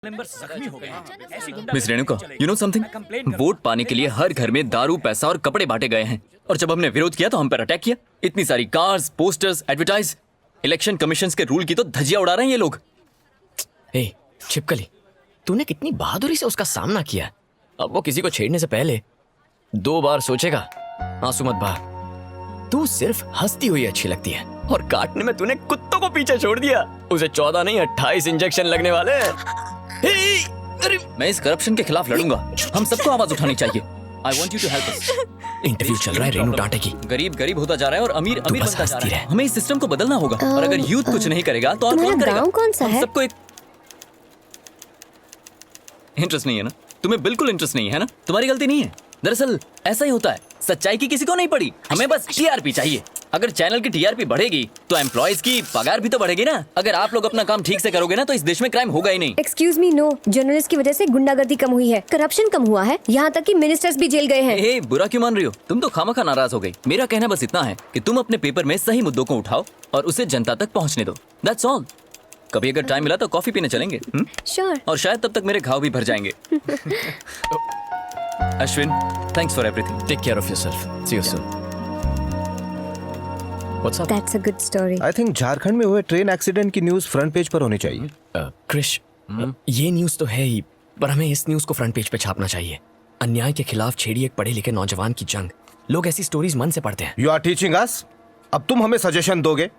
Members जख्मी हो गए हैं। ऐसी miss Renuka, you know something? Vote पाने के लिए हर घर में दारू, पैसा और कपड़े बांटे गए हैं, और जब हमने विरोध किया तो हम पर अटैक किया। इतनी सारी cars, posters, advertise, election commission के रूल की तो धज्जियां उड़ा रहे हैं ये लोग। ए, छिपकली, तूने कितनी बहादुरी से उसका सामना किया। अब वो किसी को छेड़ने से पहले 2 बार सोचेगा। आंसू मत बहा। तू सिर्फ हंसती हुई अच्छी लगती है, और काटने में तूने कुत्तों को पीछे छोड़ दिया। उसे 14 नहीं 28 इंजेक्शन लगने वाले हैं। अरे मैं इस करप्शन के खिलाफ लड़ूंगा। हम सबको आवाज उठानी चाहिए। I want you to help us. Interview चल रहा है रेनू टाटे की। गरीब गरीब होता जा रहा है और अमीर अमीर बस बनता जा हंसती रहा है। रहे। हमें इस सिस्टम को बदलना होगा, और अगर यूथ कुछ नहीं करेगा तो और कौन तुम्हारा करेगा? गांव कौन सा हम है? सबको एक इंटरेस्ट नहीं है ना? तुम्हें बिल्कुल इंटरेस्ट नहीं है ना? तुम्हारी गलती नहीं है। दरअसल ऐसा ही होता है, सच्चाई की किसी को नहीं पड़ी। हमें बस टीआरपी चाहिए। अगर चैनल की टीआरपी बढ़ेगी तो एम्प्लॉयज की पगार भी तो बढ़ेगी ना। अगर आप लोग अपना काम ठीक से करोगे ना तो इस देश में क्राइम होगा ही नहीं। Excuse me, no. जर्नलिस्ट की वजह से गुंडागर्दी कम हुई है, करप्शन कम हुआ है, यहाँ तक कि मिनिस्टर्स भी जेल गए हैं। ए, बुरा क्यों मान रही हो? तुम तो खामखा नाराज हो गई। मेरा कहना बस इतना है कि तुम अपने पेपर में सही मुद्दों को उठाओ और उसे जनता तक पहुँचने दो। That's all. कभी अगर टाइम मिला तो कॉफी पीने चलेंगे। श्योर। और शायद तब तक मेरे घाव भी भर जाएंगे। Ashwin, thanks for everything. Take care of yourself. See you soon. What's up? That's a good story. I think Jharkhand में हुए ट्रेन एक्सीडेंट की न्यूज फ्रंट पेज पर होनी चाहिए। क्रिश, ये न्यूज तो है ही, पर हमें इस न्यूज को फ्रंट पेज पे छापना चाहिए। अन्याय के खिलाफ छेड़ी एक पढ़े लिखे नौजवान की जंग। लोग ऐसी स्टोरीज मन से पढ़ते हैं। You are teaching us? अब तुम हमें सजेशन दोगे?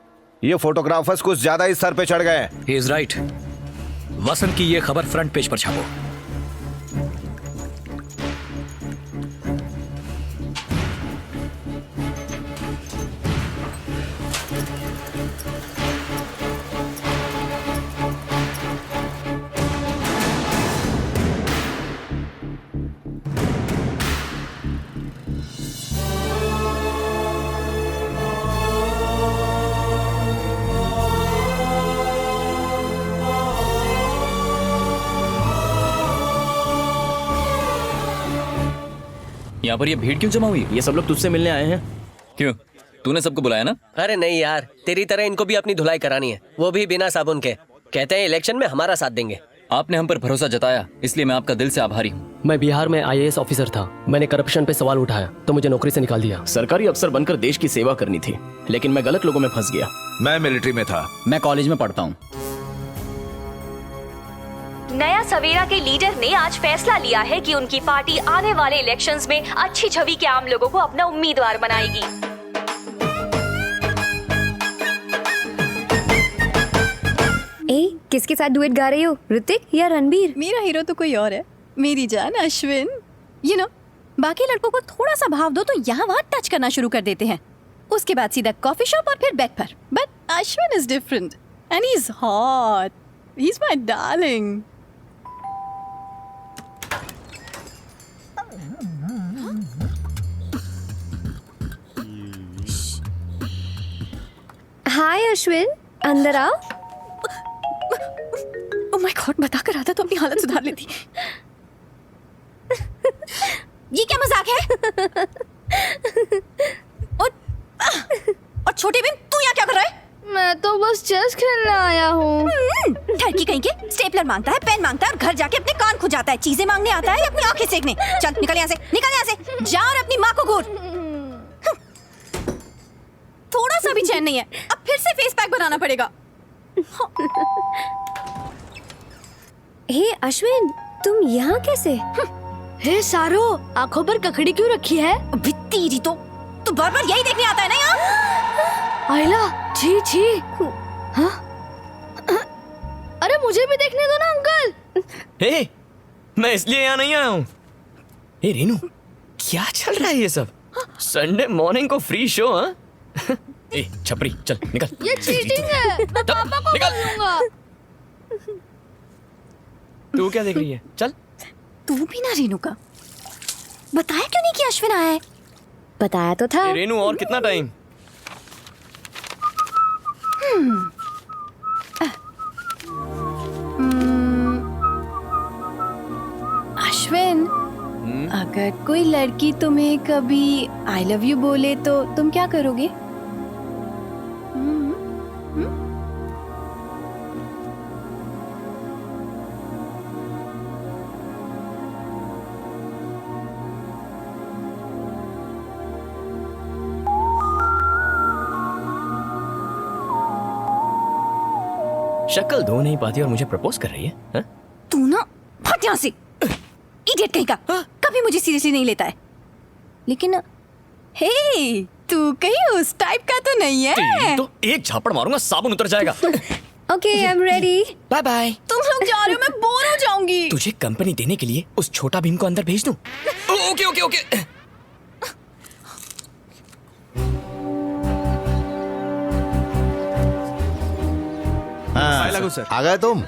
ये फोटोग्राफर्स कुछ ज्यादा ही सर पे चढ़ गए हैं। He is right. वसंत की ये खबर फ्रंट पेज पर छापो। यहाँ पर ये भीड़ क्यों जमा हुई? ये सब लोग तुझसे मिलने आए हैं। क्यों? तूने सबको बुलाया ना? अरे नहीं यार, तेरी तरह इनको भी अपनी धुलाई करानी है, वो भी बिना साबुन के। कहते हैं इलेक्शन में हमारा साथ देंगे। आपने हम पर भरोसा जताया, इसलिए मैं आपका दिल से आभारी हूँ। मैं बिहार में आईएएस ऑफिसर था। मैंने करप्शन पे सवाल उठाया तो मुझे नौकरी से निकाल दिया। सरकारी अफसर बनकर देश की सेवा करनी थी, लेकिन मैं गलत लोगों में फंस गया। मैं मिलिट्री में था। मैं कॉलेज में पढ़ता हूँ। नया सवेरा के लीडर ने आज फैसला लिया है कि उनकी पार्टी आने वाले इलेक्शंस में अच्छी छवि के आम लोगों को अपना उम्मीदवार बनाएगी। ए, किसके साथ डुएट गा रही हो? ऋतिक या रणबीर? मेरा हीरो तो कोई और है, मेरी जान अश्विन। यू नो, बाकी लड़कों को थोड़ा सा भाव दो तो यहाँ वहाँ टच करना शुरू कर देते हैं, उसके बाद सीधा कॉफी शॉप और फिर बैक पर। But Ashwin is different and he is hot. He is my darling. Hi Ashwin, अंदर आओ। ओह माय गॉड, बता कर आता तो अपनी हालत सुधार लेती। ये क्या मजाक है? और छोटी बहन, तू यहाँ क्या कर रहा है? मैं तो बस चेस खेलने आया हूँ। ठरकी कहीं के, स्टेपलर मांगता है, पेन मांगता है और घर जाके अपने कान खुजाता है। चीजें मांगने आता है या अपनी आंखें सेकने? चल निकल यहाँ से, निकल यहाँ से, जा और अपनी माँ को घूर। थोड़ा सा भी चैन नहीं है, अब फिर से फेस पैक बनाना पड़ेगा। हे अश्विन, तुम यहाँ कैसे? हे सारो, आंखों पर ककड़ी क्यों रखी है? अभी तेरी तो बार बार यही देखने आता है ना यहाँ। आइला, छी छी। हाँ? अरे मुझे भी देखने दो ना अंकल। हे, मैं इसलिए यहाँ नहीं आया हूँ। हे रेनू, क्या चल रहा है ये सब? संडे मॉर्निंग को फ्री शो? हाँ? ए छपरी, चल निकल। ये चीटिंग है, मैं पापा को बोलूंगा। तू क्या देख रही है? चल। तू भी ना रेनू का बताया क्यों नहीं कि अश्विन आया है? बताया तो था। रेनू, और कितना टाइम? अश्विन, अगर कोई लड़की तुम्हें कभी आई लव यू बोले तो तुम क्या करोगे? शक्ल धो नहीं पाती और मुझे प्रपोज कर रही है हा? तू ना भाग यहाँ से, इडियट कहीं का, कभी मुझे सीरियसली नहीं लेता है। लेकिन हे, तू कहीं उस टाइप का तो नहीं है। तो एक झापड़ मारूंगा साबुन उतर जाएगा। Okay, I am ready. Bye bye. तुम लोग जा रहे हो, मैं बोर हो जाऊंगी। तुझे कंपनी देने के लिए उस छोटा भीम को अंदर भेज दूं? Okay okay okay. आ गए तुम?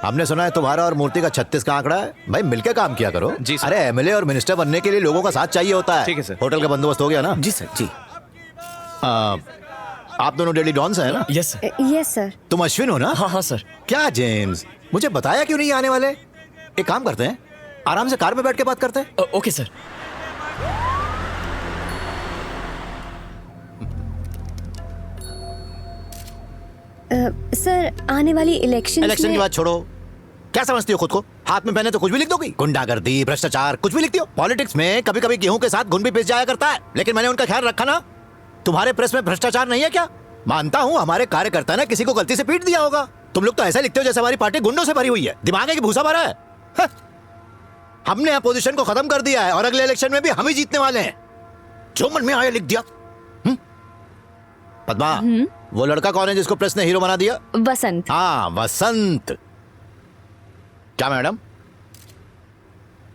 हमने सुना है तुम्हारा और मूर्ति का 36 का आंकड़ा है। भाई मिलके काम किया करो। जी सर। अरे एमएलए और मिनिस्टर बनने के लिए लोगों का साथ चाहिए होता है। ठीक है सर। होटल का बंदोबस्त हो गया ना? जी सर जी। आप दोनों डेली डॉन्स हैं ना? Yes sir. Yes sir. तुम अश्विन हो ना? हाँ हाँ सर। क्या जेम्स, मुझे बताया क्यों नहीं आने वाले? एक काम करते हैं, आराम से कार में बैठ के बात करते हैं। Okay sir. सर, आने वाली इलेक्शन इलेक्शन की बात छोड़ो, क्या समझती हो खुद को? हाथ में पहने तो कुछ भी लिख दोगी? गुंडागर्दी, भ्रष्टाचार, कुछ भी लिखती हो। पॉलिटिक्स में कभी कभी गेहूं के साथ घुन भी पिस जाया करता है, लेकिन मैंने उनका ख्याल रखा ना। तुम्हारे प्रेस में भ्रष्टाचार नहीं है क्या? मानता हूँ हमारे कार्यकर्ता ने किसी को गलती से पीट दिया होगा। तुम लोग तो ऐसा लिखते हो जैसे हमारी पार्टी गुंडों से भरी हुई है। दिमाग है कि भूसा भरा है? हमने अपोजिशन को खत्म कर दिया है और अगले इलेक्शन में भी हम ही जीतने वाले हैं। जो मन में आया लिख दिया। पद्मा, वो लड़का कौन है जिसको प्रेस ने हीरो बना दिया? वसंत। हाँ, वसंत। क्या मैडम,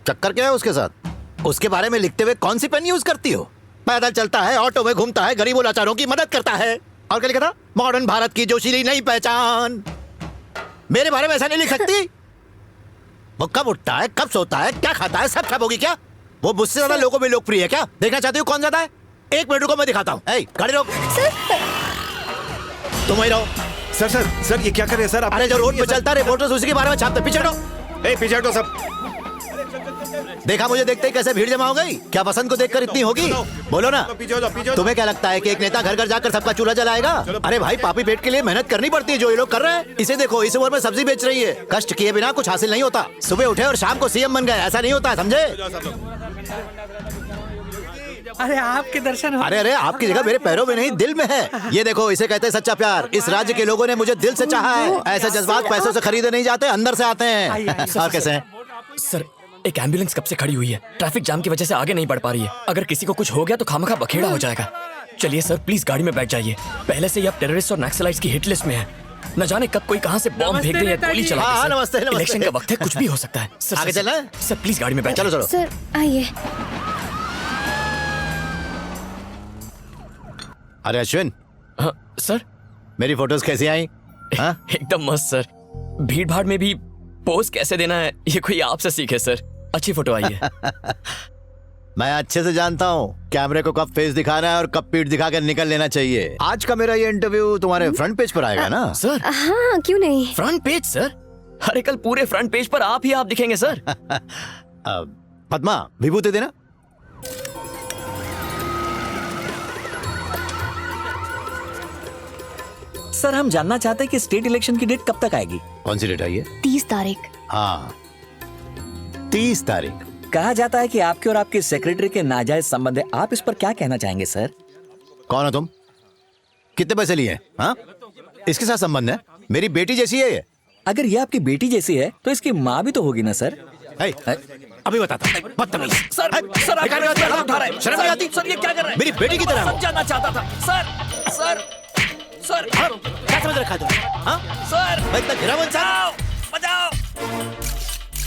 चक्कर क्या है उसके साथ? उसके बारे में लिखते हुए कौन सी पेन यूज करती हो? पैदल चलता है, ऑटो में घूमता है, गरीबों लाचारों की मदद करता है, और क्या लिखा था? मॉडर्न भारत की जोशीली नई पहचान। मेरे बारे में ऐसा नहीं लिख सकती। वो कब उठता है, कब सोता है, क्या खाता है, सब होगी क्या? वो मुझसे ज्यादा लोगों में लोकप्रिय है क्या? देखना चाहती हो कौन ज्यादा है? एक मिनट रुको, मैं दिखाता हूँ। गाड़ी रोक। तुम वही रहो। सर सर सर, ये क्या कर रहे हैं सर आप? अरे जो रोड पे चलता है रिपोर्टर्स उसी के बारे में छापते। पीछे हटो। पीछे हटो सब। देखा मुझे देखते ही कैसे भीड़ जमा हो गई? क्या वसंत को देखकर इतनी होगी? बोलो ना। तुम्हें क्या लगता है कि एक नेता घर घर जाकर सबका चूल्हा जलाएगा? अरे भाई, पापी पेट के लिए मेहनत करनी पड़ती है, जो ये लोग कर रहे हैं। इसे देखो, इस उम्र में सब्जी बेच रही है। कष्ट किए बिना कुछ हासिल नहीं होता। सुबह उठे और शाम को सीएम बन गए, ऐसा नहीं होता, समझे? अरे आपके दर्शन हो। अरे आपकी जगह मेरे पैरों में नहीं, दिल में है। ये देखो, इसे कहते हैं सच्चा प्यार। इस राज्य के लोगों ने मुझे दिल से चाहा है। ऐसे जज्बात पैसों से खरीदे नहीं जाते, अंदर से आते हैं। और कैसे हैं? सर, एक एम्बुलेंस कब से खड़ी हुई है, ट्रैफिक जाम की वजह से आगे नहीं बढ़ पा रही है। अगर किसी को कुछ हो गया तो खामखा बखेड़ा हो जाएगा। चलिए सर, प्लीज गाड़ी में बैठ जाइए। पहले से ही आप टेररिस्ट और नक्सलाइट्स की हिट लिस्ट में है। न जाने कब कोई कहां से बॉम्ब फेंक दे या गोली चला दे। हाँ, नमस्ते, नमस्ते। इलेक्शन का वक्त है, कुछ भी हो सकता है। सर, आगे चलना है? सर प्लीज गाड़ी में बैठ। चलो चलो। सर आइए। अरे अश्विन। हाँ, सर मेरी फोटोज कैसी आई? हाँ? एकदम मस्त सर। भीड़ भाड़ में भी पोज कैसे देना है, ये कोई आपसे सीखे सर। अच्छी फोटो आई है। मैं अच्छे से जानता हूँ कैमरे को कब फेस दिखाना है और कब पीठ दिखाकर निकल लेना चाहिए। आज का मेरा ये इंटरव्यू तुम्हारे फ्रंट पेज पर आएगा ना? सर हाँ, क्यों नहीं। Front page sir? अरे कल पूरे फ्रंट पेज पर आप ही आप दिखेंगे सर। पद्मा, विभूति देना। सर, हम जानना चाहते हैं कि स्टेट इलेक्शन की डेट कब तक आएगी? कौन सी डेट आई है? 30 तारीख। हाँ, 30 तारीख। कहा जाता है कि आपके और आपके सेक्रेटरी के नाजायज संबंध है। आप इस पर क्या कहना चाहेंगे सर? कौन हो तुम? कितने पैसे लिए? हाँ, इसके साथ संबंध है? मेरी बेटी जैसी है ये। अगर ये आपकी बेटी जैसी है तो इसकी माँ भी तो होगी ना सर? अभी बताता। बदतमीज। सर आप उठा रहे हैं। शर्म नहीं आती? सर ये क्या कर रहे हैं? मेरी बेटी की तरह हो। जानना चाहता था सर। सर क्या समझ रखा है तुमने? हाँ? सर मैं इतना गिरा हुआ इंसान? बचाओ।